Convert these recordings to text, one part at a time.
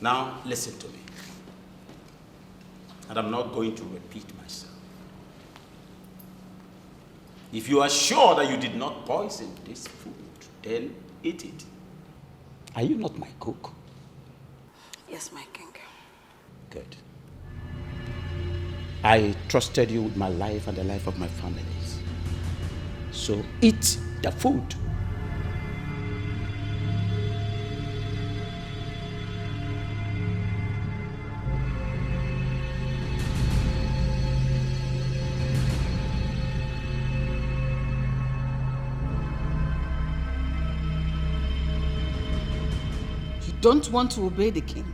Now, listen to me. And I'm not going to repeat myself. If you are sure that you did not poison this food, then eat it. Are you not my cook? Yes, my king. Good. I trusted you with my life and the life of my families. So eat the food. You don't want to obey the king,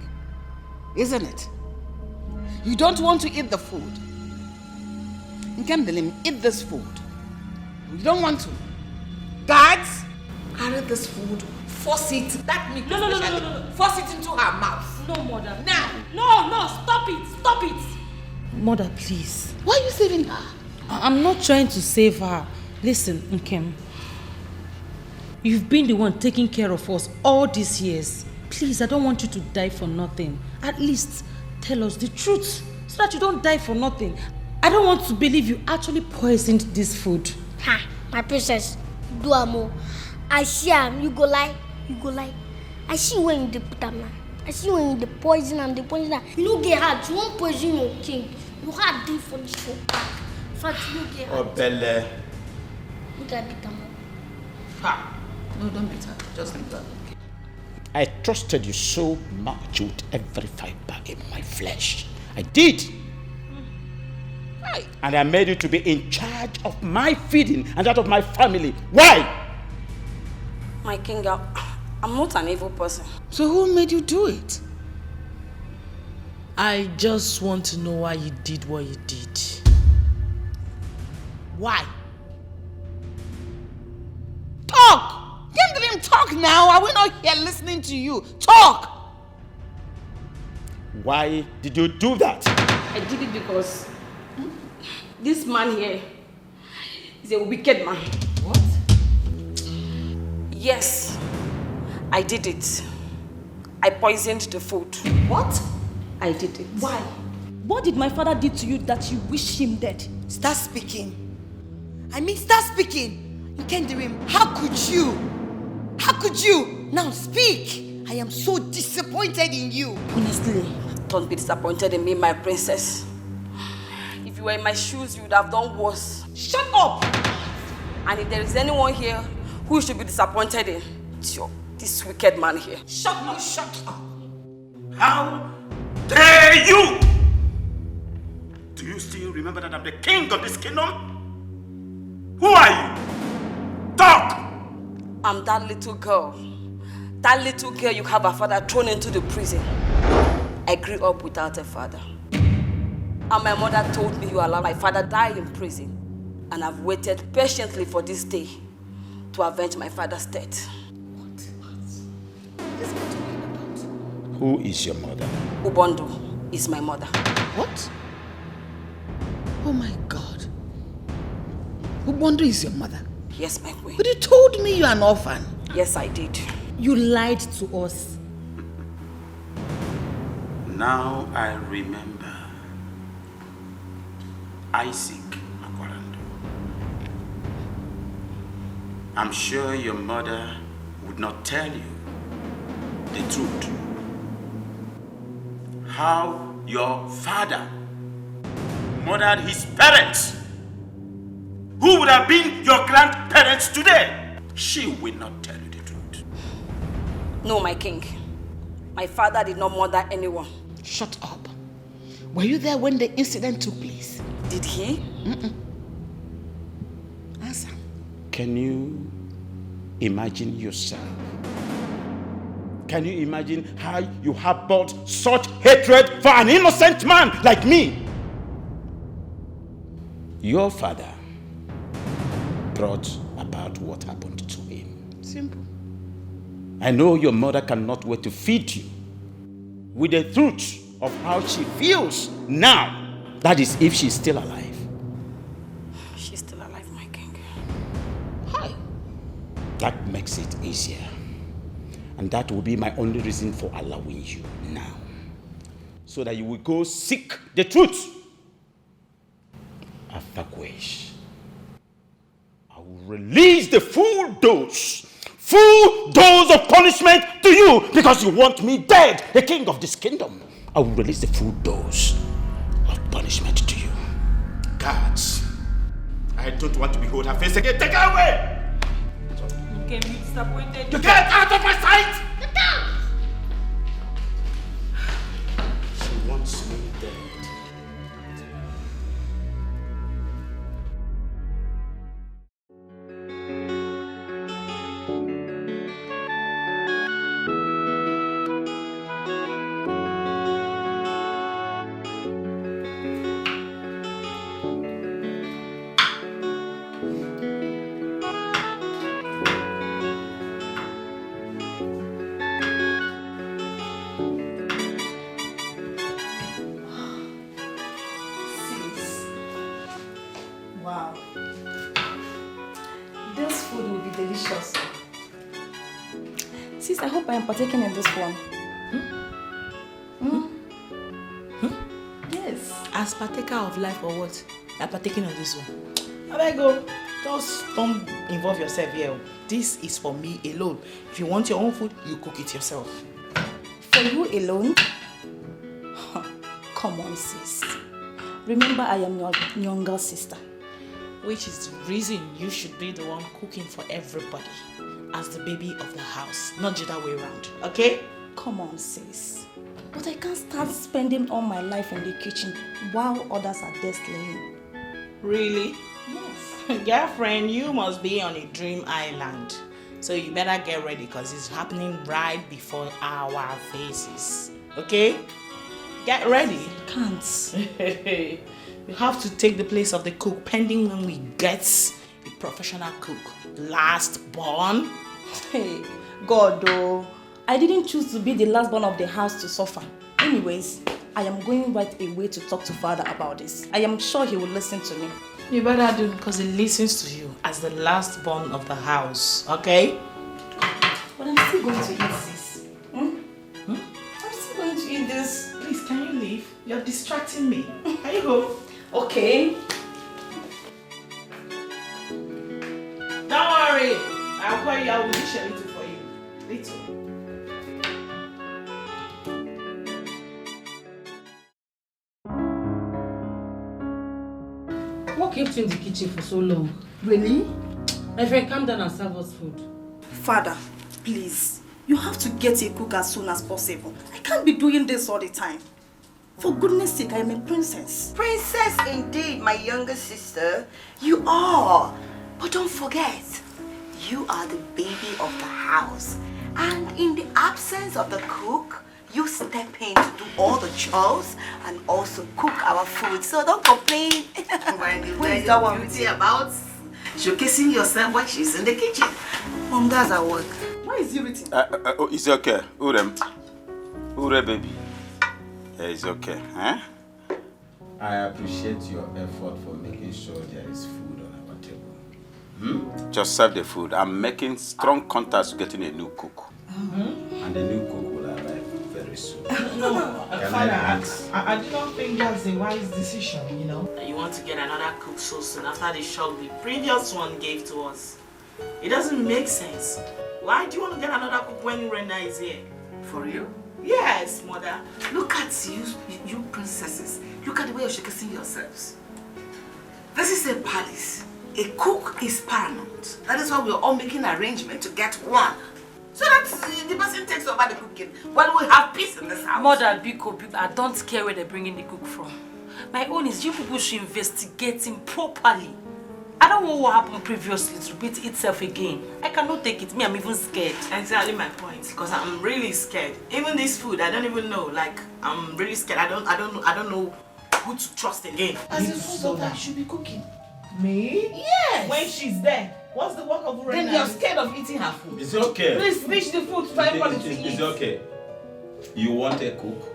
isn't it? You don't want to eat the food. Nkem, eat this food. You don't want to. Guards, carry this food, force it. That meat, no. Force it into her mouth. No, mother. Now. No, stop it. Mother, please. Why are you saving her? I'm not trying to save her. Listen, Nkem. You've been the one taking care of us all these years. Please, I don't want you to die for nothing. At least tell us the truth so that you don't die for nothing. I don't want to believe you actually poisoned this food. Ha, my princess, do amo. I see am, you go lie. I see when you put am now. I see when you the poison am. You no get hard, you won't poison your king. You hard day for this show. In fact, you no get hard. Oh, Belle. Look at it, am. Ha. No, don't beat her. Just leave her. I trusted you so much with every fiber in my flesh. I did. Why? And I made you to be in charge of my feeding and that of my family. Why? My king, I'm not an evil person. So who made you do it? I just want to know why you did what you did. Why? Talk! Can't let him talk now. Are we not here listening to you? Talk! Why did you do that? I did it because this man here is a wicked man. What? Yes, I did it. I poisoned the food. What? I did it. Why? What did my father do to you that you wish him dead? Start speaking. Start speaking. Nkendirim, how could you? How could you? Now speak. I am so disappointed in you. Honestly, don't be disappointed in me, my princess. If you were in my shoes, you would have done worse. Shut up! And if there is anyone here who should be disappointed in, it's this wicked man here. Shut up! How dare you? Do you still remember that I'm the king of this kingdom? Who are you? Talk! I'm that little girl. That little girl you have her father thrown into the prison. I grew up without a father. And my mother told me you allowed my father die in prison. And I've waited patiently for this day to avenge my father's death. What is he talking about? Who is your mother? Ubondo is my mother. What? Oh my God. Ubondo is your mother? Yes, my queen. But you told me you're an orphan. Yes, I did. You lied to us. Now I remember. Isaac Akwarando. I'm sure your mother would not tell you the truth. How your father murdered his parents, who would have been your grandparents today. She will not tell you the truth. No, my king. My father did not murder anyone. Shut up. Were you there when the incident took place? Did he? Answer. Can you imagine yourself? Can you imagine how you harbored such hatred for an innocent man like me? Your father brought about what happened to him. Simple. I know your mother cannot wait to feed you with the truth of how she feels now. That is, if she's still alive. She's still alive, my king. Hi. That makes it easier. And that will be my only reason for allowing you now. so that you will go seek the truth. After which, I will release the full dose of punishment to you because you want me dead, the king of this kingdom. I will release the full dose of punishment to you. Guards, I don't want to behold her face again. Take her away! Okay, you disappointed. You get out of my sight! Get out! She wants me dead. Wow. This food will be delicious. Sis, I hope I am partaking in this one. Yes. As partaker of life or what? You're partaking of this one. I beg go. Just don't involve yourself here. This is for me alone. If you want your own food, you cook it yourself. For you alone? Come on, sis. Remember, I am your younger sister. Which is the reason you should be the one cooking for everybody as the baby of the house, not the other way around, okay? Come on, sis. But I can't start spending all my life in the kitchen while others are there slaying. Really? Yes. Girlfriend, you must be on a dream island. So you better get ready because it's happening right before our faces, okay? Get ready. Can't. You have to take the place of the cook pending when we get a professional cook. Last born. Hey, God though. I didn't choose to be the last born of the house to suffer. Anyways, I am going right away to talk to father about this. I am sure he will listen to me. You better do because he listens to you as the last born of the house, okay? But I'm still going to eat this. I'm still going to eat this. Please, can you leave? You're distracting me. Can you go? Okay. Don't worry. I'll call you. I will dish a little for you. Little. What kept you in the kitchen for so long? Really? My friend, calm down and serve us food. Father, please. You have to get a cook as soon as possible. I can't be doing this all the time. For goodness sake, I am a princess. Princess indeed, my younger sister. You are. But don't forget, you are the baby of the house. And in the absence of the cook, you step in to do all the chores and also cook our food. So don't complain. What is that one beauty about? Showcasing yourself when she's in the kitchen. Mom, that's our work. Why is he written? It's okay. Ure, baby. Yeah, it's okay. Huh? I appreciate your effort for making sure there is food on our table. Just serve the food. I'm making strong contacts to getting a new cook. And the new cook will arrive very soon. No, Can Father, I I do not think that's a wise decision, you know. You want to get another cook so soon after the shock the previous one gave to us. It doesn't make sense. Why do you want to get another cook when Rena is here? For you? Yes, mother. Look at you princesses. Look at the way you're showcasing yourselves. This is a palace. A cook is paramount. That is why we're all making arrangements to get one. So that the person takes over the cooking while we have peace in this house. Mother, Biko, I don't care where they're bringing the cook from. My own is you people should investigate him properly. I don't want what happened previously to repeat itself again. I cannot take it. Me, I'm even scared. Exactly my point. Because I'm really scared. Even this food, I don't even know. Like, I'm really scared. I don't know who to trust again. As a food of that should be cooking. Me? Yes. When she's there. What's the work of Urena? Then you're scared of eating her food. It's okay. Please finish the food for everybody to eat. It's okay. You want a cook?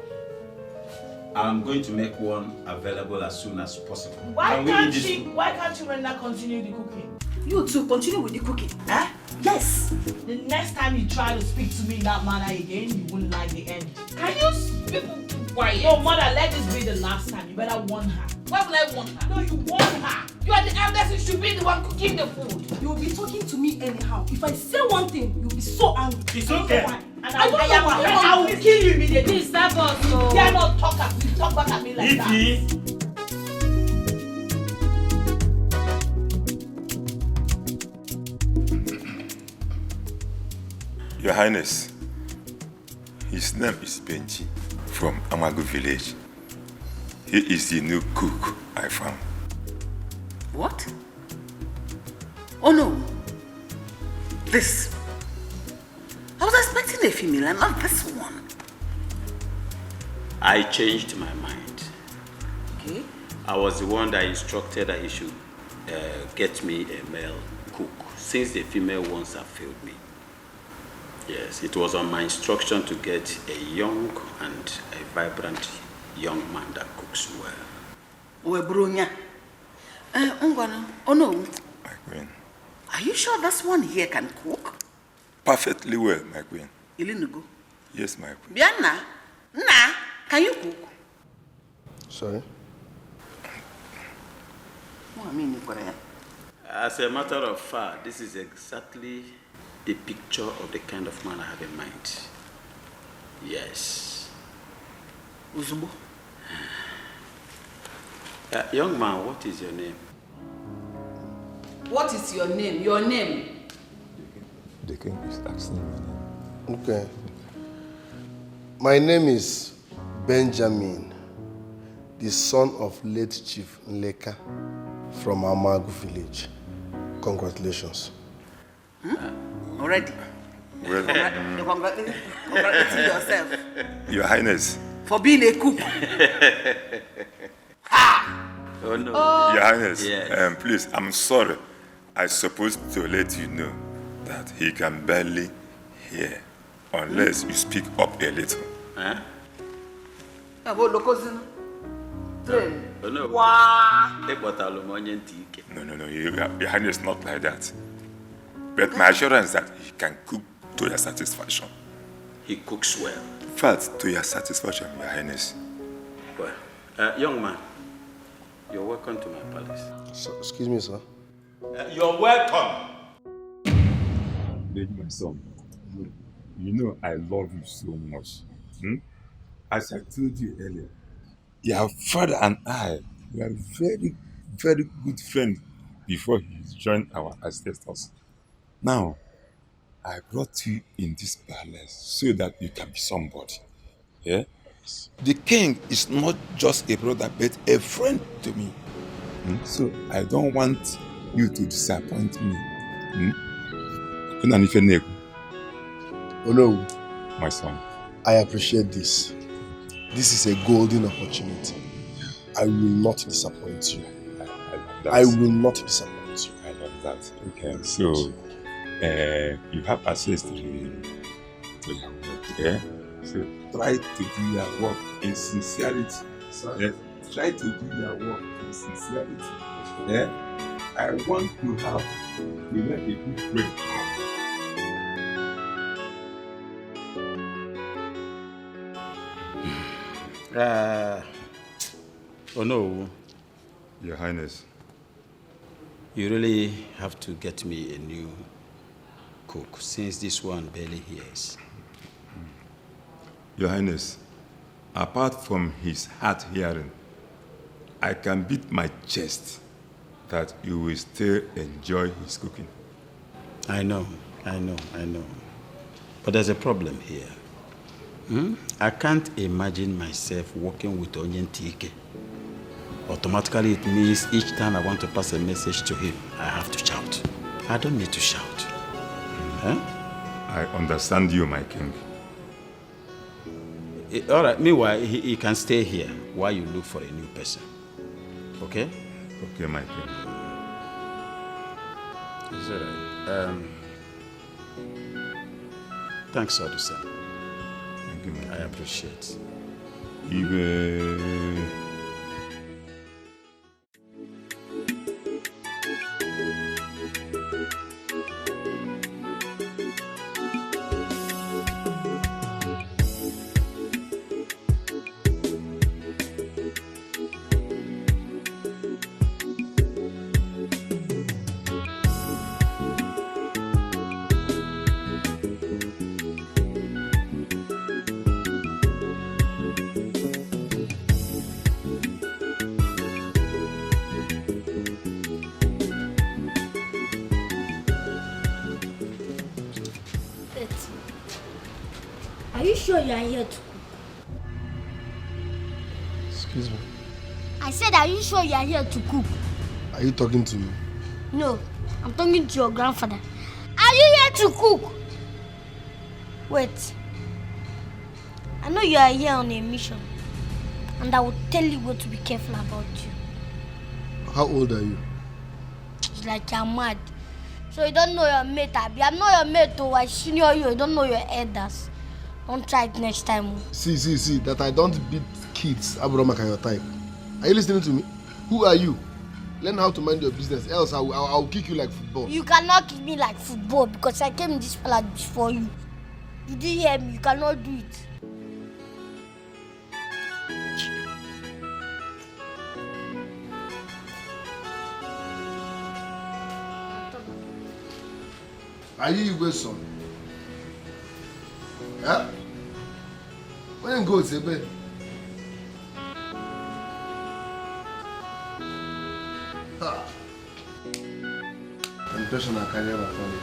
I'm going to make one available as soon as possible. Why can't Urena continue the cooking? You too, continue with the cooking. Huh? Yes. The next time you try to speak to me in that manner again, you wouldn't like the end. Can you people keep quiet? No, mother, let this be the last time. You better warn her. Why would I want her? No, you warn her. You are the eldest, you should be the one cooking the food. You'll be talking to me anyhow. If I say one thing, you'll be so angry. It's okay. And I will kill you immediately. Please stop us. You are not talker. You talk back at me like that. Your Highness, his name is Benji from Amagu village. He is the new cook I found. What? Oh no. This. I was expecting a female and not this one. I changed my mind. Okay. I was the one that instructed that he should get me a male cook, since the female ones have failed me. Yes, it was on my instruction to get a young and a vibrant young man that cooks well. Webrunya. Oh no. My queen. Are you sure this one here can cook? Perfectly well, my queen. Ilinugo. Yes, my queen. Bianna, na, can you cook? Sorry? As a matter of fact, this is exactly the picture of the kind of man I have in mind. Yes. Uzubo. Young man, what is your name? What is your name? Your name? The king is asking my name. Okay. My name is Benjamin, the son of late Chief Nleka from Amagu village. Congratulations. Already? Well, You're congratulating yourself Your Highness. for being a cook. Oh no. Your Highness, Yes. please, I'm sorry. I supposed to let you know that he can barely hear unless you speak up a little. Huh? Oh no. Wow. No, Your Highness, not like that. But my assurance that he can cook to your satisfaction. He cooks well. In fact, to your satisfaction, Your Highness. Well, young man, you're welcome to my palace. So, excuse me, sir. You're welcome. Lady, my son, you know I love you so much. As I told you earlier, your father and I were very, very good friends before he joined our ancestors. Now, I brought you in this palace so that you can be somebody. Yeah? The king is not just a brother, but a friend to me. So I don't want you to disappoint me. Oh no, My son. I appreciate this. This is a golden opportunity. I will not disappoint you. I will not disappoint you. I love that. Okay, so you have access to your work, yeah? So try to do your work in sincerity. Yeah? Try to do your work in sincerity. Yeah? I want to have a good break. Oh no. Your Highness. You really have to get me a new cook, since this one barely hears. Your Highness, apart from his hard hearing, I can beat my chest that you will still enjoy his cooking. I know. But there's a problem here. I can't imagine myself working with Onyen Dikeh. Automatically, it means each time I want to pass a message to him, I have to shout. I don't need to shout. I understand you, my king. All right, meanwhile, he can stay here while you look for a new person. Okay? Okay, my king. Is that right? Thanks, Odusa. Thank you, my king. I appreciate. Are you sure you are here to cook? Excuse me. I said, are you sure you are here to cook? Are you talking to me? No, I'm talking to your grandfather. Are you here to cook? Wait. I know you are here on a mission. And I will tell you what to be careful about you. How old are you? It's like you're mad. So you don't know your mate, Abi. I'm not your mate, though. I senior you. You don't know your elders. Don't try it next time. See, that I don't beat kids. Abromaka, your type. Are you listening to me? Who are you? Learn how to mind your business, else I'll kick you like football. You cannot kick me like football because I came in this palace before you. You didn't hear me. You cannot do it. Are you Igwe's son? Yeah? When you go to bed? Impression I carry my family.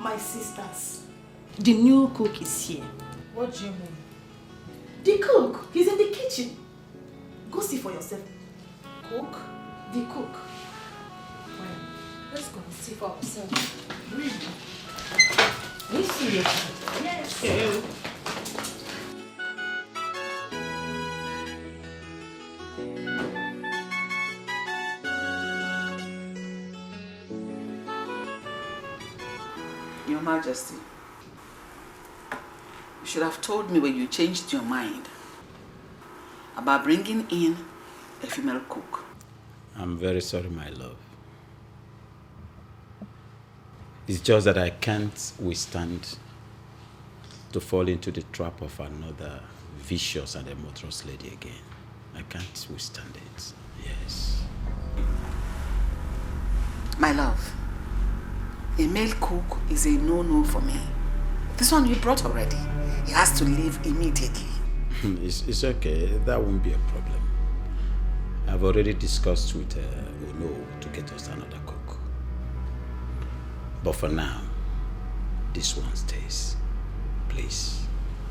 My sisters, the new cook is here. What do you mean? The cook, he's in the kitchen. Go see for yourself. Cook? The cook. Well, let's go and see for ourselves. Really? You see it? Yes. Your Majesty, you should have told me when you changed your mind about bringing in a female cook. I'm very sorry, my love. It's just that I can't withstand to fall into the trap of another vicious and adulterous lady again. I can't withstand it. Yes. My love, a male cook is a no-no for me. This one you brought already. He has to leave immediately. It's okay. That won't be a problem. I've already discussed with Uno to get us another cook. But for now, this one stays. Please,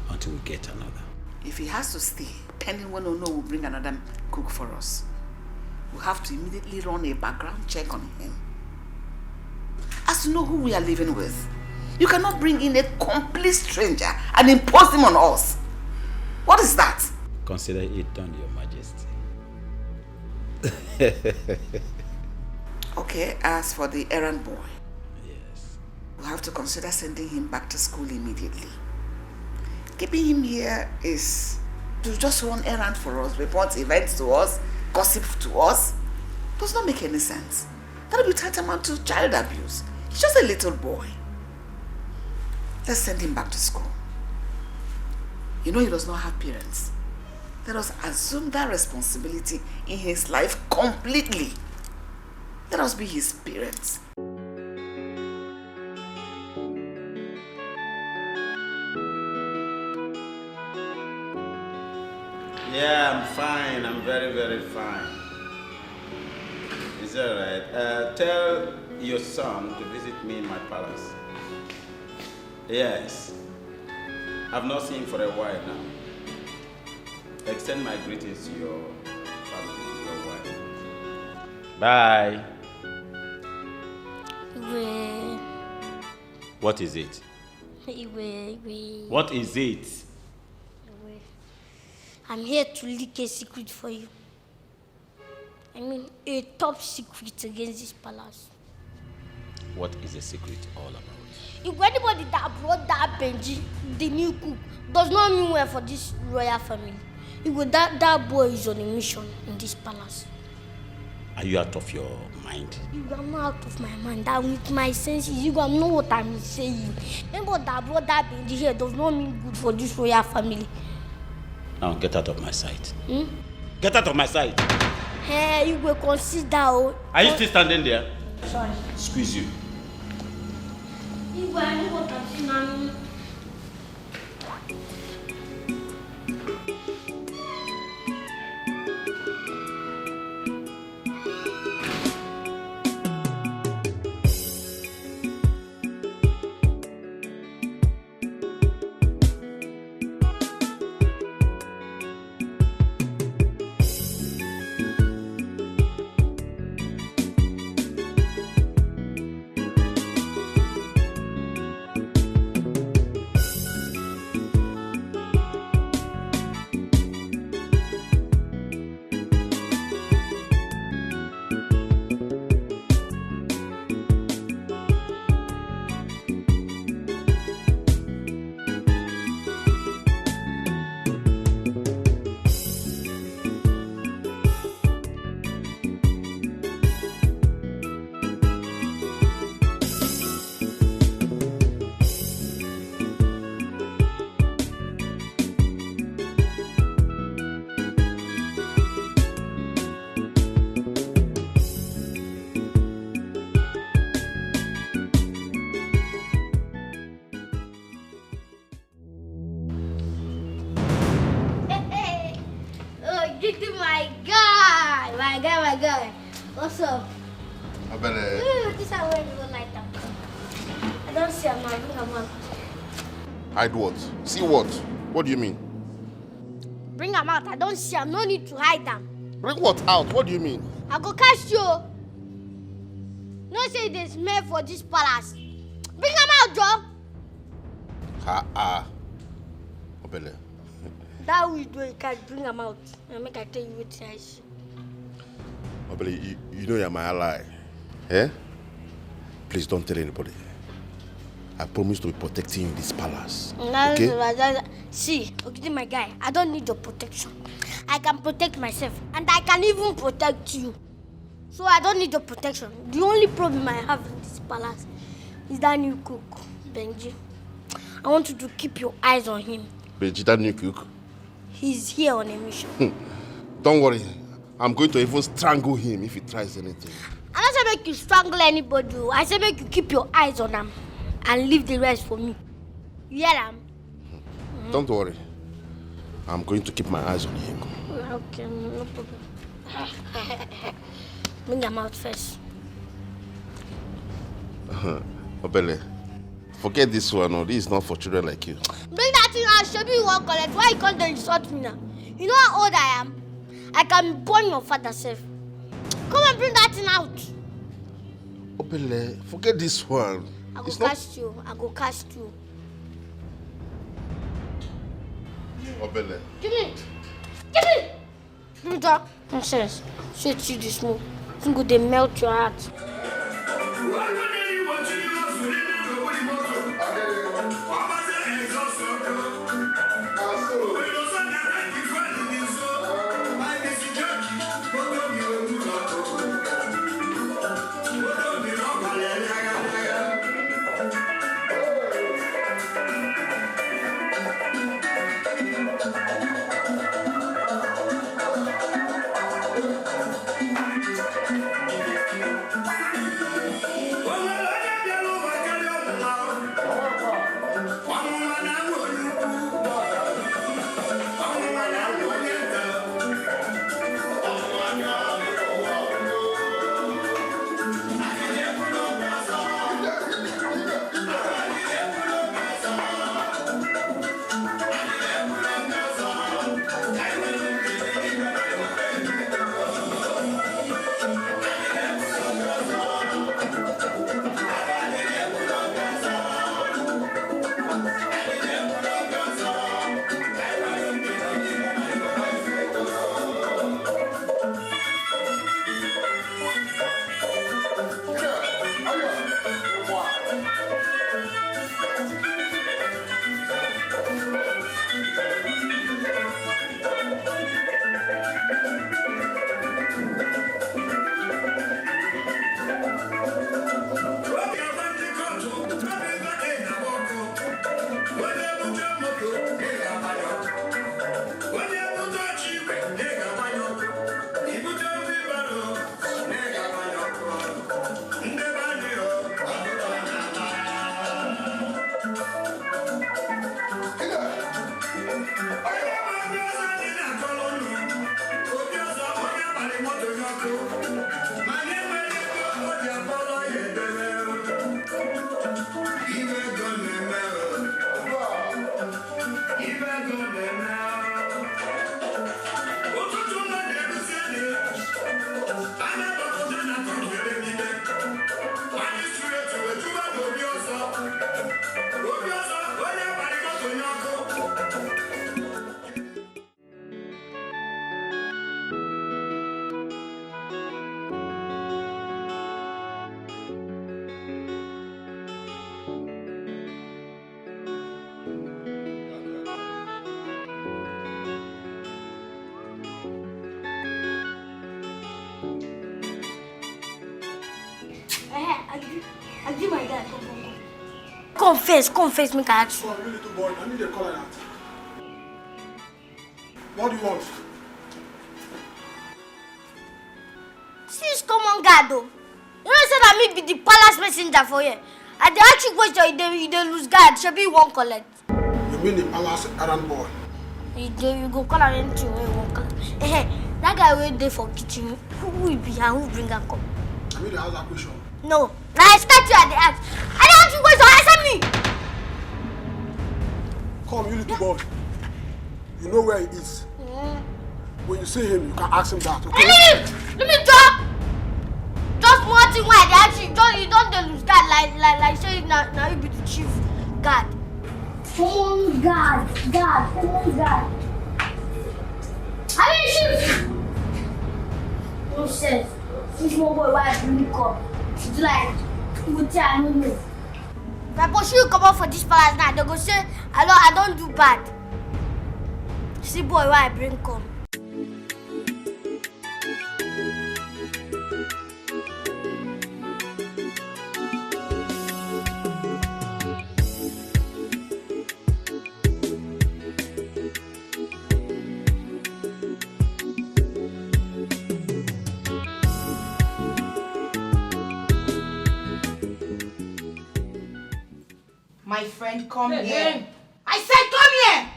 until we get another. If he has to stay, pending when Uno will bring another cook for us, we'll have to immediately run a background check on him. As to know who we are living with. You cannot bring in a complete stranger and impose him on us. What is that? Consider it done, Your Majesty. Okay, as for the errand boy, Yes. we'll have to consider sending him back to school immediately. Keeping him here is to just run errands for us, report events to us, gossip to us. Does not make any sense. That will be tantamount to child abuse. He's just a little boy. Let's send him back to school. You know he does not have parents. Let us assume that responsibility in his life completely. Let us be his parents. Yeah, I'm fine. I'm very, very fine. Is that right? Tell your son to visit me in my palace. Yes. I've not seen him for a while now. Extend my greetings to your family, your wife. Bye. Iwe. What is it? Iwe. What is it? Iwe. I'm here to leak a secret for you. I mean, a top secret against this palace. What is the secret all about? If anybody that brought that Benji, the new cook, does not mean well for this royal family. That boy is on a mission in this palace. Are you out of your mind? I'm not out of my mind. I'm with my senses. You don't know what I'm saying. Remember that brother being here does not mean good for this royal family. Now get out of my sight. Get out of my sight. Hey, you will consider. Are you still standing there? Sorry. Squeeze you. You will know what I'm saying. My guy. What's up? I better. This is where you go like that. I don't see him. I think I'm out. Hide what? See what? What do you mean? Bring him out. I don't see him. No need to hide them. Bring what out? What do you mean? I go catch you. No say there's smell for this palace. Bring him out, Joe. Obele. That we do, you can't bring him out. I make I tell you what I see. Obele, you know you're my ally. Eh? Please don't tell anybody. I promise to be protecting you in this palace. Okay? See, okay, my guy, I don't need your protection. I can protect myself, and I can even protect you. So I don't need your protection. The only problem I have in this palace is that new cook, Benji. I want you to keep your eyes on him. Benji, that new cook? He's here on a mission. Don't worry. I'm going to even strangle him if he tries anything. I don't say make you strangle anybody. I say make you keep your eyes on him and leave the rest for me. You hear him? Don't worry. I'm going to keep my eyes on him. Okay, no problem. Bring him out first. Obele, forget this one. No, this is not for children like you. Bring that thing out. Show me you won't collect. Why you can't insult me now? You know how old I am? I can burn your father self. Come and bring that thing out. Obele, forget this one. I go cast you. I go cast you. Obele. Give me. Give me. Give me that. Nonsense. Straight you this move. You go they melt your heart. Well, Daddy, my dad, come. Confess, make I ask you. Come, you little boy, I need a call like that. What do you want? Sis, come on, God, though. You know, say that me be the palace messenger for you. And they ask you question, you don't lose God. Should be one collect. You mean the palace errand boy? You go call her anything when you won't collect. That guy wait there for kitchen. Who will be and who bring her come? I mean, the house question. No. Now I start you at the ask. I don't ask you question, answer me. Come, you little boy. You know where he is. When you see him, you can ask him that, okay? Let me talk. Just one thing why they ask you, you don't lose God like say now you be the chief God. Come on, God. Come on, God. I mean, chief. No sense. This small boy why I bring up. It's like, I don't know. If I push you come out for this palace now, they go say, I don't do bad. See boy why I bring come. My friend, come here. I said come here!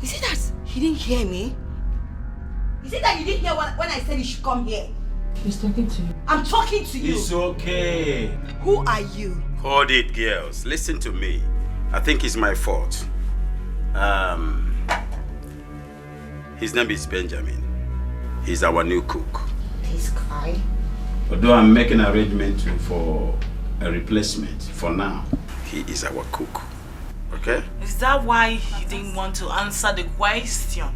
Is it that he didn't hear me? Is it that you didn't hear when I said you should come here? He's talking to you. I'm talking to you. It's okay. Who are you? Hold it, girls. Listen to me. I think it's my fault. His name is Benjamin. He's our new cook. This guy? Although I'm making arrangement for a replacement for now, he is our cook. Okay? Is that why you didn't want to answer the question?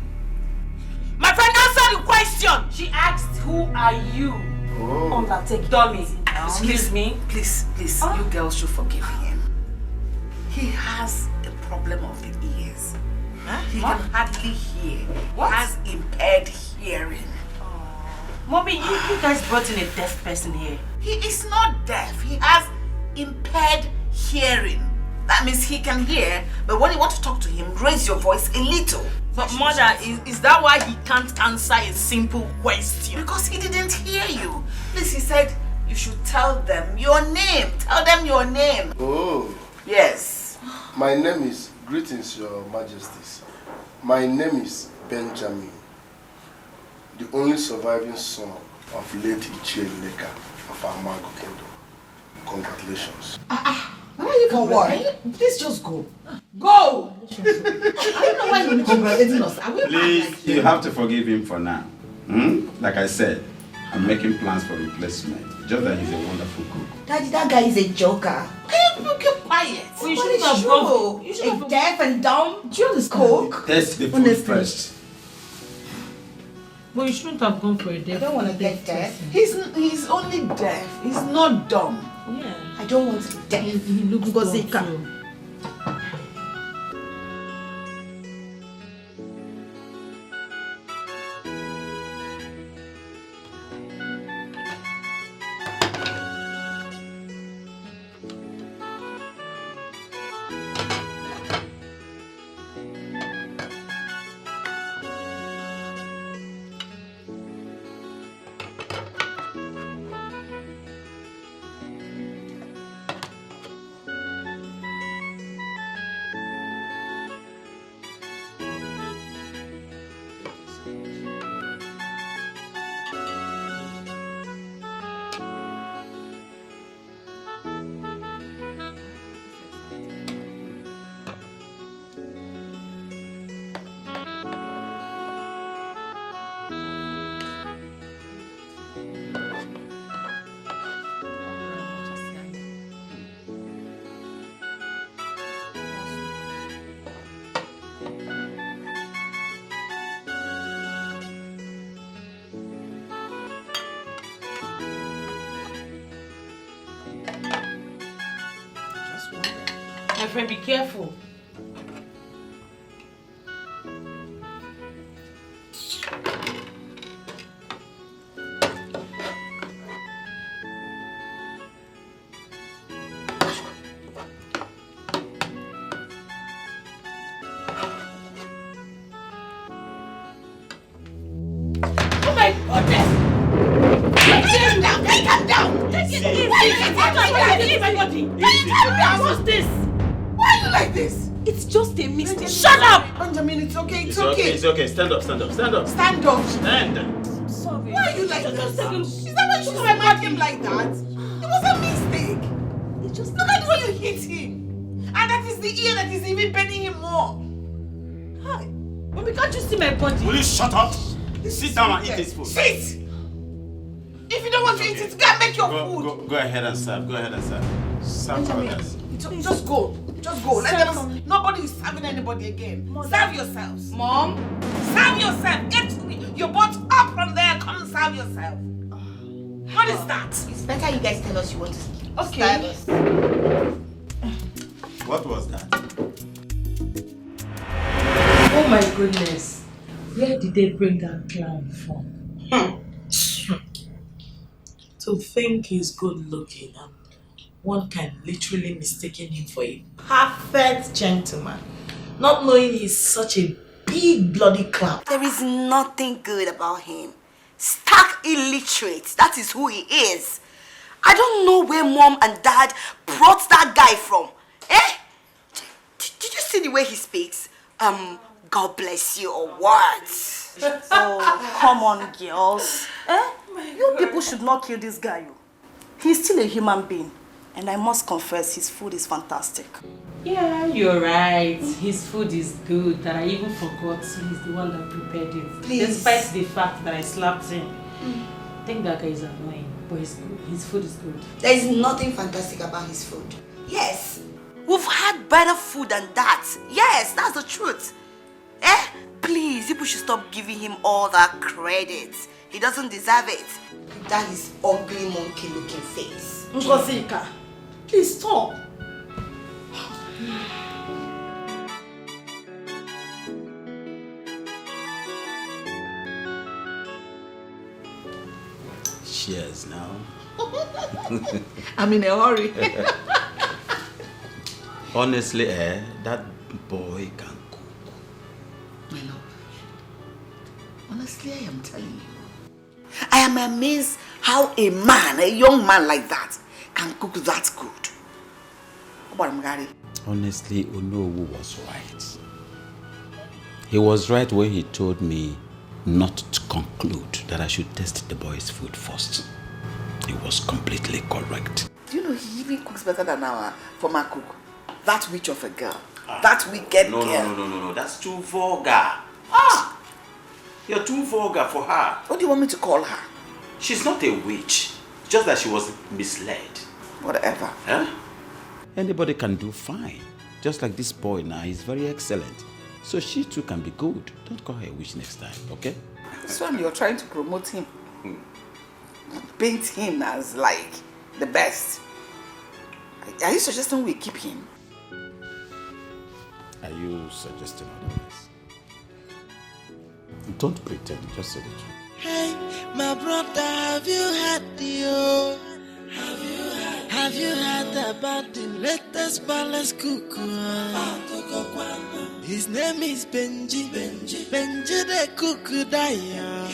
My friend, answer the question! She asked, who are you? Oh. Undertake dummy. Excuse me? Please, you girls should forgive him. He has a problem of the ears. Huh? He can hardly hear. What? He has impaired hearing. Mommy, you guys brought in a deaf person here. He is not deaf. He has impaired hearing. That means he can hear, but when you want to talk to him, raise your voice a little. But mother, is that why he can't answer a simple question? Because he didn't hear you. Please, he said you should tell them your name. Tell them your name. Oh. Yes. My name is, greetings, Your Majesties. My name is Benjamin, the only surviving son of late Ejiofor of our Mango Kingdom. Congratulations. Why are you congratulating? Please just go. Go! I don't know why you're congratulating us. Please, you have to forgive him for now. Like I said, I'm making plans for replacement. Just that he's a wonderful cook. Daddy, that guy is a joker. Can you keep quiet? Well, you shouldn't have gone. You should have deaf and dumb. Do you understand? Cook. Taste the food first. But you shouldn't have gone for a deaf. I don't want to get deaf. He's only deaf. He's not dumb. Yeah. I don't want to be deaf. He looks Ngozi dumb Evuke. too. My friend, be careful. Calm down! Why What's this? are you like this? It's just a mistake. Shut up! Benjamin, it's okay, It's okay. Stand up. Stand up. Stand. Sorry. Why are you like this? Is that why you smacked him like that? It was a mistake. Look at the way you hit him. And that is the ear that is even bending him more. Hi. Mommy, can't you see my body? Will you shut up? Sit down and eat this food. Sit! If you don't want to eat it, go and make your food. Go ahead and serve. Serve others. Just go. Let them. Nobody is serving anybody again. Serve yourselves. Mom? Serve yourself. Get your butt up from there. Come and serve yourself. What is that? It's better you guys tell us you want to Okay. serve us. What was that? Oh my goodness. Where did they bring that clown from? To think he's good looking and one can literally mistaken him for a perfect gentleman, not knowing he's such a big bloody clown. There is nothing good about him. Stark illiterate. That is who he is. I don't know where mom and dad brought that guy from. Did you see the way he speaks? God bless you or what? Oh, come on, girls. You people should not kill this guy. He's still a human being. And I must confess, his food is fantastic. Yeah, you're right. His food is good. That I even forgot he's the one that prepared it. Please. Despite the fact that I slapped him. I think that guy is annoying, but he's good. His food is good. There is nothing fantastic about his food. Yes, we've had better food than that. Yes, that's the truth. Please, people should stop giving him all that credit. He doesn't deserve it. That is ugly monkey looking face. Ngozi, please stop. Cheers now. I'm in a hurry. Honestly, that boy can cook. My love, honestly, I am telling you, I am amazed how a young man like that, can cook that good. Honestly, Onowu was right. He was right when he told me not to conclude that I should test the boy's food first. He was completely correct. Do you know he even cooks better than our former cook? That witch of a girl. That wicked girl. No. That's too vulgar. You're too vulgar for her. What do you want me to call her? She's not a witch. Just that she was misled. Whatever. Huh? Anybody can do fine. Just like this boy now, he's very excellent. So she too can be good. Don't call her a witch next time, okay? This one, you're trying to promote him. Paint him as like the best. Are you suggesting we keep him? Are you suggesting otherwise? Don't pretend, just say the truth. Hey, my brother, have you had the Have you heard about the latest palace cuckoo? His name is Benji the cuckoo dyer.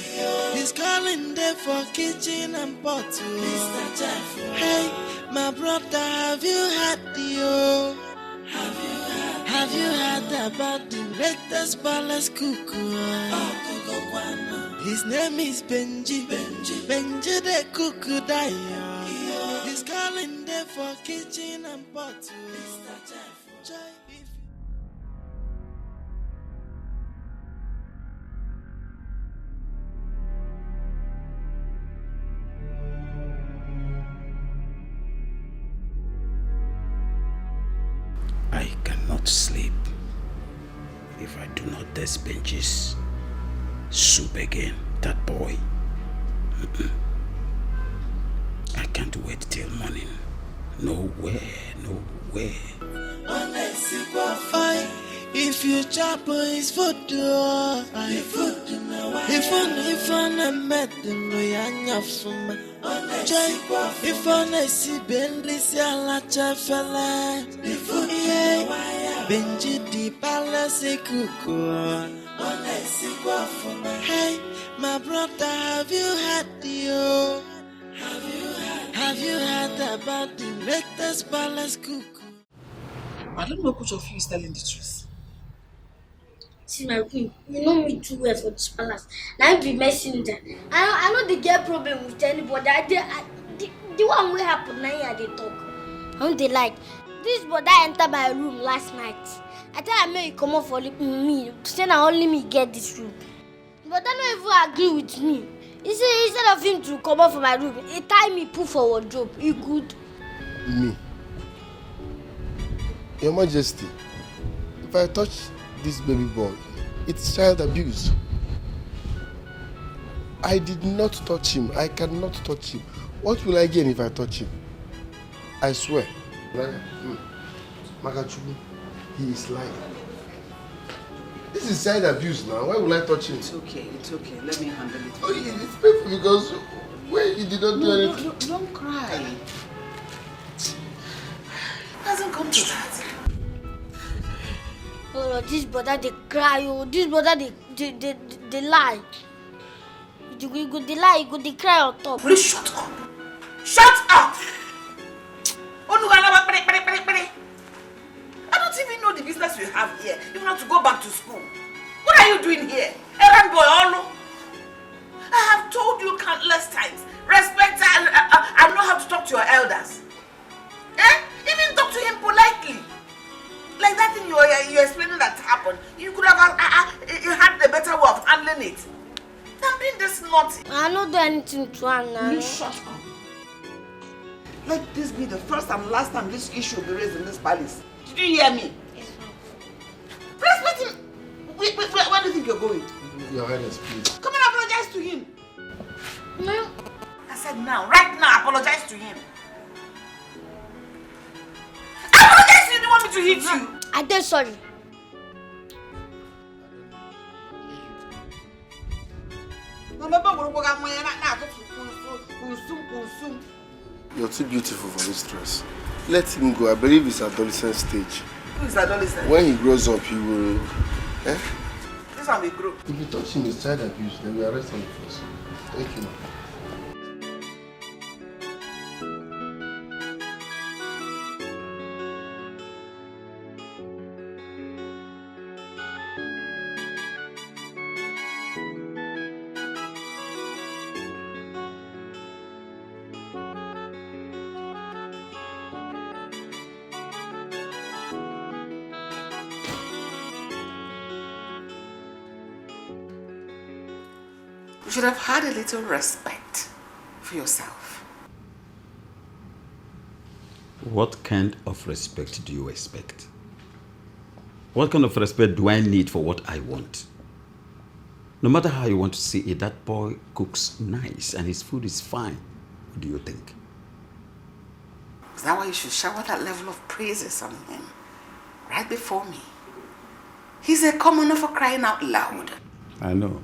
He's calling there for kitchen and bottle. Hey, my brother, have you had the Have you heard about the latest palace cuckoo? His name is Benji the cuckoo dyer. He's calling there for kitchen and bottle. I cannot sleep if I do not taste Benji's soup again. That boy. I can't wait till morning. No way. If you chop his food, if I met them, if I see Bentley, Benji the palace cuckoo. Hey, my brother, have you heard the Have you heard about the latest palace cook? I don't know which of you is telling the truth. See my queen, you know me too well for this palace. Now I be messenger. I know they get problem with anybody. The one will happen now they talk. I don't they like. This brother entered my room last night. I tell him he come up for me. Say now only me get this room. But I don't even agree with me. He said instead of him to come up for my room, he tie me put for wardrobe. He good. Me. Your Majesty, if I touch this baby boy, it's child abuse. I did not touch him. I cannot touch him. What will I gain if I touch him? I swear. Magachubu, he is lying. This is child abuse now. Why will I touch him? It's okay. Let me handle it. Oh, it's painful because when he did not do anything. No, don't cry. It hasn't come to that. Oh Lord, this brother they cry, oh, this brother they lie. You go they lie, you go they cry on top. Will you shut up? Shut up! I don't even know the business you have here. You have to go back to school. What are you doing here? Errand boy, Olu. I have told you countless times. Respect and know how to talk to your elders. Even talk to him politely. Like that thing you're explaining that happened. You could have had the better way of handling it. I'm being this naughty. I don't do anything to Anna. You shut up. Let this be the first and last time this issue will be raised in this palace. Did you hear me? Yes, Respect him. Where do you think you're going? Your Highness, please. Come and apologize to him. no. I said now, right now, apologize to him. Apologize to him. You want me to hit you? I did sorry. You're too beautiful for this dress. Let him go. I believe it's adolescent stage. Who is adolescent? When he grows up, he will... This one will grow. If you touch him, it's child abuse. Then we arrest him first. Thank you. You should have had a little respect for yourself. What kind of respect do you expect? What kind of respect do I need for what I want? No matter how you want to see it, that boy cooks nice and his food is fine. What do you think? Is that why you should shower that level of praises on him? Right before me. He's a commoner for crying out loud. I know.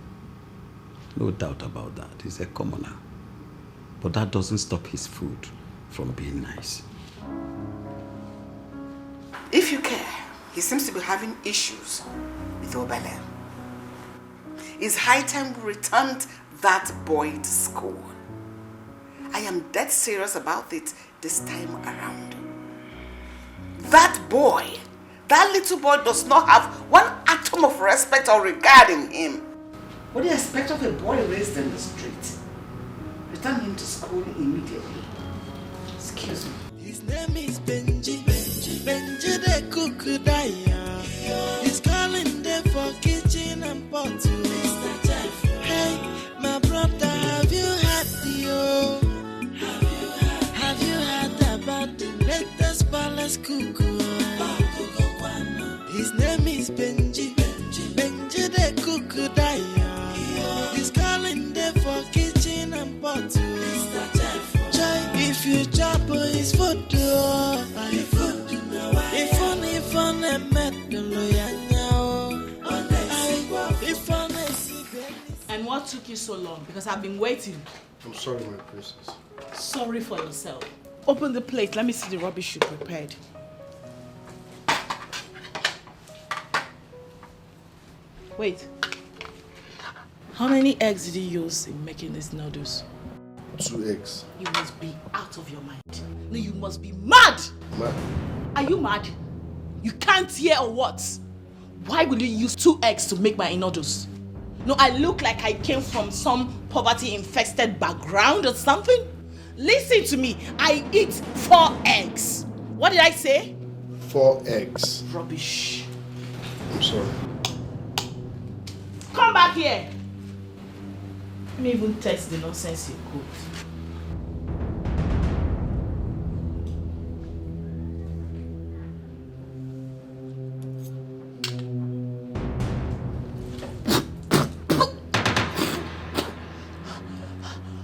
No doubt about that. He's a commoner. But that doesn't stop his food from being nice. If you care, he seems to be having issues with Obele. It's high time we returned that boy to school. I am dead serious about it this time around. That boy, that little boy does not have one atom of respect or regard in him. What do you expect of a boy raised in the street? Return him to school immediately. Excuse me. His name is Benji. Benji the cook daya. He's calling them for kitchen and pot. Hey, my brother, have you had the Have you heard about the latest palace cook? His name is Benji. Benji the cook daya. He's calling them for kitchen and pot. If you chop his food, And what took you so long? Because I've been waiting. I'm sorry, my princess. Sorry for yourself. Open the plate. Let me see the rubbish you prepared. Wait. How many eggs did you use in making these noodles? 2 eggs. You must be out of your mind. No, you must be mad! Mad? Are you mad? You can't hear or what? Why will you use 2 eggs to make my noodles? No, I look like I came from some poverty-infested background or something? Listen to me, I eat 4 eggs. What did I say? 4 eggs. Rubbish. I'm sorry. Come back here. Let me even test the nonsense you cooked.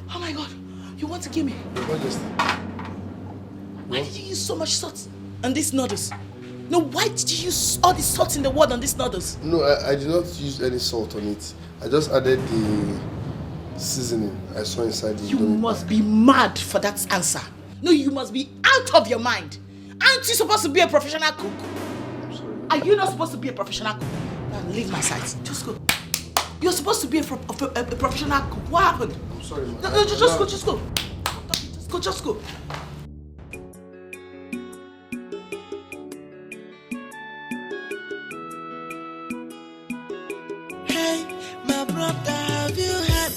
Oh my God, you want to kill me? Your Majesty. Why did you use so much salt on these noodles? No, why did you use all the salt in the world on these noodles? No, I did not use any salt on it. I just added the seasoning I saw inside the You must be mad for that answer. No, you must be out of your mind. Aren't you supposed to be a professional cook? I'm sorry. Are you not supposed to be a professional cook? Now leave my side. Just go. You're supposed to be a professional cook. What happened? I'm sorry, man. No, just go. Just go. Just go. Hey, my brother, have you heard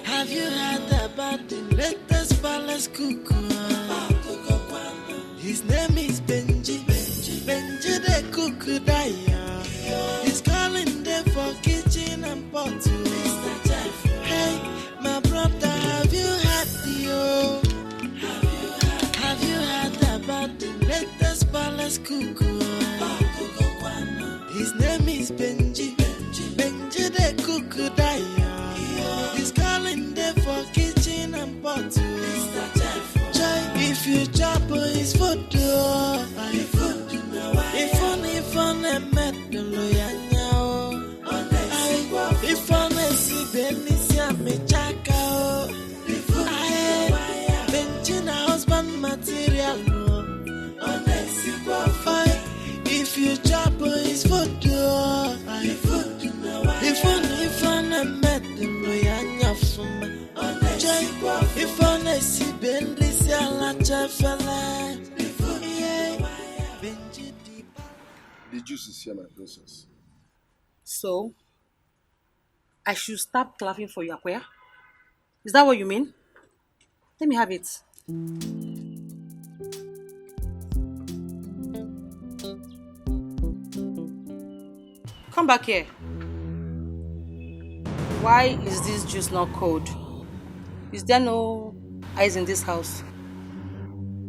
Have you heard about the latest palace cuckoo? His name is Benji the cuckoo Daya. He's calling them for kitchen and pot. Hey, my brother, have you heard Have you heard about the latest palace cuckoo? His name is Benji the cuckoo Daya. He's calling them for kitchen and pot. If you chop his food, if on a metal, if on a si benisia me chaka, Benjina husband material, if you chop his food, if on a metal, if on a si benisia la chafala. The juice is here, my princess. So, I should stop clapping for you, Akoya? Is that what you mean? Let me have it. Come back here. Why is this juice not cold? Is there no ice in this house?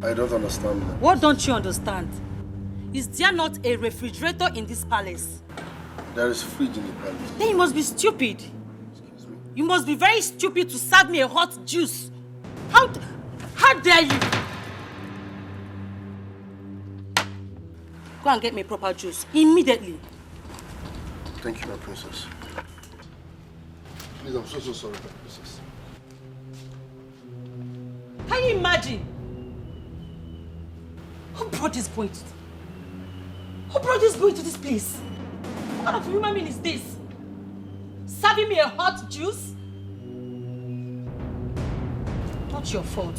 I don't understand that. What don't you understand? Is there not a refrigerator in this palace? There is fridge in the palace. Then you must be stupid. Excuse me. You must be very stupid to serve me a hot juice. How dare you? Go and get me proper juice immediately. Thank you, my princess. Please, I'm so sorry, my princess. Can you imagine? Who brought this boy to this place? What kind of human being is this? Serving me a hot juice? Not your fault.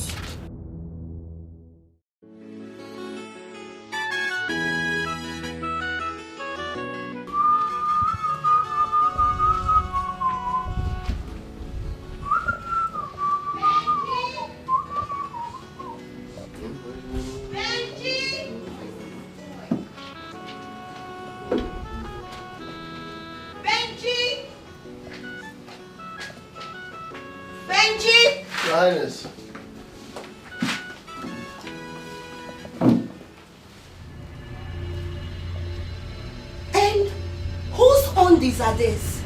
Your Highness. And whose undies are these?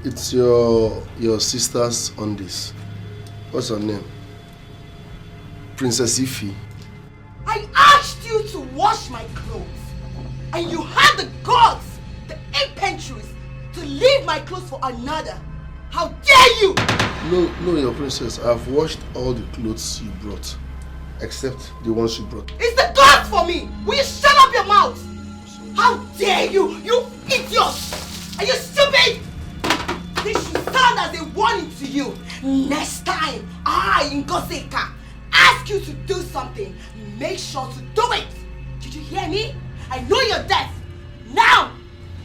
It's your sister's undies. What's her name? Princess Ify. I asked you to wash my clothes, and you had the guts, the impetuous, to leave my clothes for another. How dare you! No, your princess. I've washed all the clothes you brought, except the ones you brought. It's the guts for me! Will you shut up your mouth? How dare you! You idiot! Are you serious? you, next time I, Ngozi, ask you to do something, make sure to do it. Did you hear me? I know you're deaf. Now,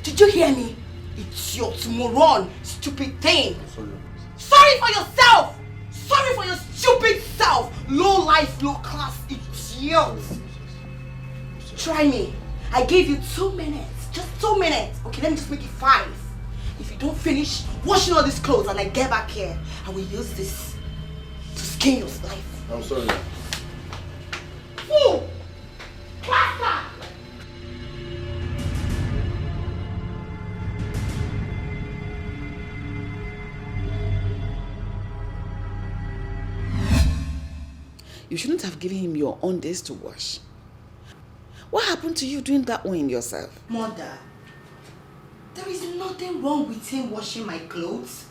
did you hear me? It's your moron, stupid thing. Sorry for yourself. Sorry for your stupid self. Low life, low class idiot. Try me. I gave you 2 minutes. Just 2 minutes. Okay, let me just make it 5. If you don't finish washing all these clothes and I get back here, I will use this to skin your life. I'm sorry. Fool! Bastard! You shouldn't have given him your own days to wash. What happened to you doing that one in yourself? Mother, there is nothing wrong with him washing my clothes.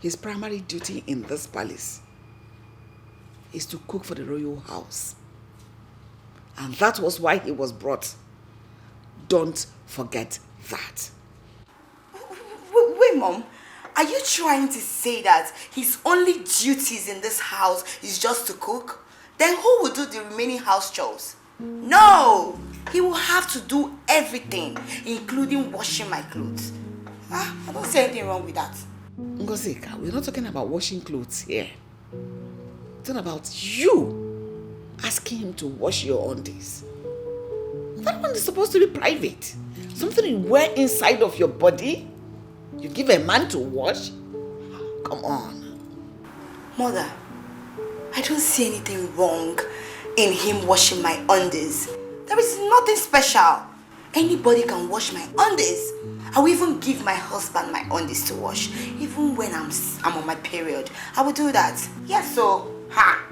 His primary duty in this palace is to cook for the royal house. And that was why he was brought. Don't forget that. Wait, Mom. Are you trying to say that his only duties in this house is just to cook? Then who will do the remaining house chores? No! He will have to do everything, including washing my clothes. I don't see anything wrong with that. Ngozi, we're not talking about washing clothes here. It's not about you asking him to wash your undies. That one is supposed to be private. Something you wear inside of your body. You give a man to wash? Come on. Mother, I don't see anything wrong in him washing my undies. There is nothing special. Anybody can wash my undies. I will even give my husband my undies to wash. Even when I'm on my period, I will do that. Yes, so, ha!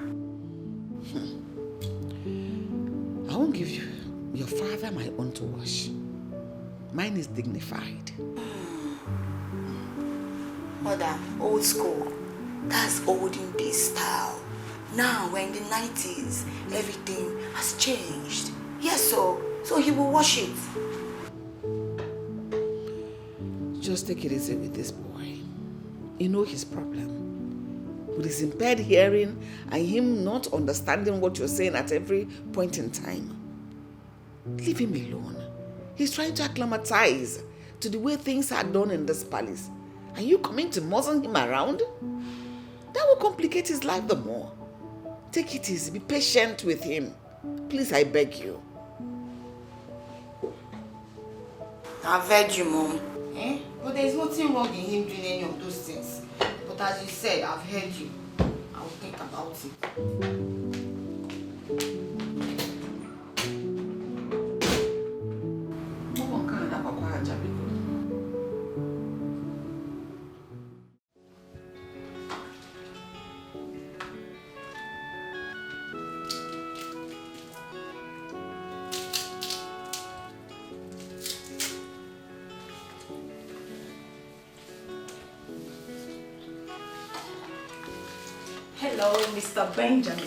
I won't give your father my own to wash. Mine is dignified. Mother, old school. That's olden days style. Now we're in the 90s. Everything has changed. Yes, so he will wash it. Just take it easy with this boy. You know his problem. With his impaired hearing and him not understanding what you're saying at every point in time. Leave him alone. He's trying to acclimatize to the way things are done in this palace. Are you coming to muzzle him around? That will complicate his life the more. Take it easy. Be patient with him. Please, I beg you. I've heard you, Mom. But there's nothing wrong in him doing any of those things. But as you said, I've heard you. I will think about it. Hello, Mr. Benjamin.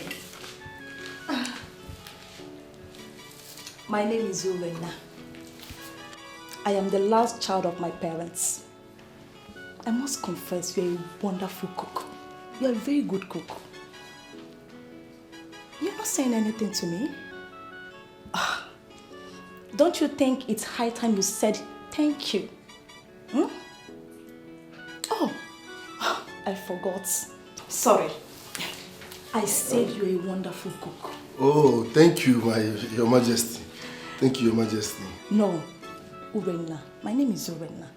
My name is Urena. I am the last child of my parents. I must confess, you're a wonderful cook. You're a very good cook. You're not saying anything to me? Don't you think it's high time you said thank you? Oh, I forgot. Sorry. I said you're a wonderful cook. Oh, thank you, Your Majesty. Thank you, Your Majesty. No, Urena. My name is Urena.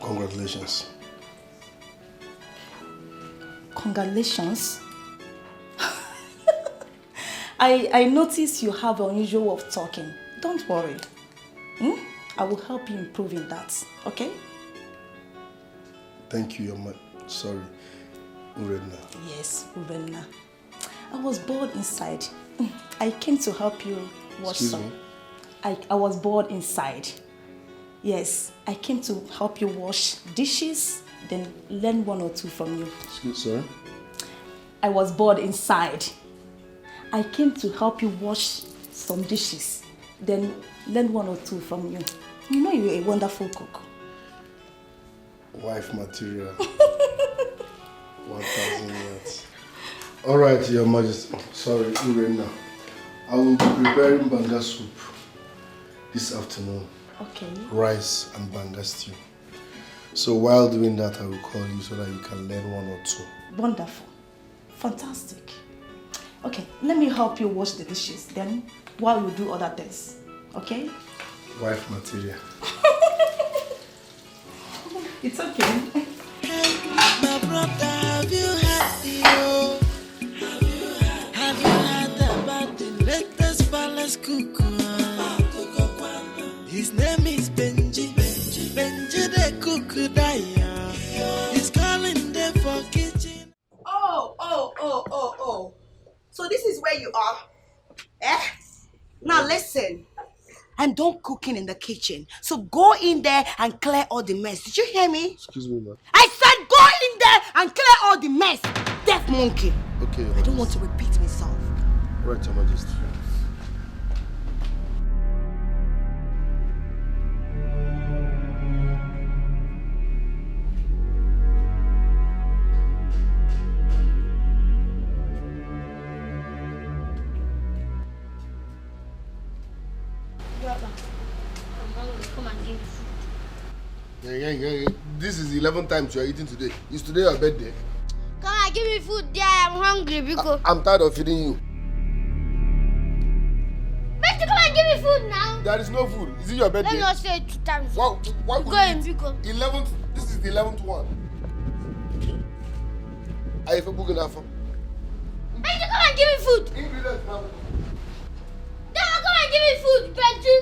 Congratulations. Congratulations. I notice you have an unusual way of talking. Don't worry. I will help you improve in that, okay? Thank you, sorry, Urena. Yes, Urena. I was bored inside. I came to help you wash some. I was bored inside. Yes, I came to help you wash dishes, then learn 1 or 2 from you. Sorry? I was bored inside. I came to help you wash some dishes, then learn 1 or 2 from you. You know you're a wonderful cook. Wife material. 1,000 yards. Alright, Your Majesty. Sorry, Urena. I will be preparing banga soup this afternoon. Okay. Rice and banga stew. So while doing that, I will call you so that you can learn one or two. Wonderful. Fantastic. Okay, let me help you wash the dishes. Then, while you do other things. Okay? Wife material. It's okay. My brother, have you heard Have you heard about the latest palace cook? His name is Benji. Benji the cook Daya. He's calling them for kitchen. Oh. So this is where you are? Eh? Now listen. I'm done cooking in the kitchen. So go in there and clear all the mess. Did you hear me? Excuse me, ma'am. I said go in there and clear all the mess. Deaf monkey. Okay, I don't want to repeat myself. Right, Your Majesty. Baba, I'm hungry. Come and give me food. Yeah. This is the 11th time you are eating today. Is today your birthday? Come and give me food there. I'm hungry because... I'm tired of feeding you. But come and give me food now. There is no food. Is it your birthday? Let me not say it 2 times. Why would Go in, because... 11th, this is the 11th one. Are you book enough? Benji, come and give me food. Ingredients, ma'am. Come and give me food, Benji.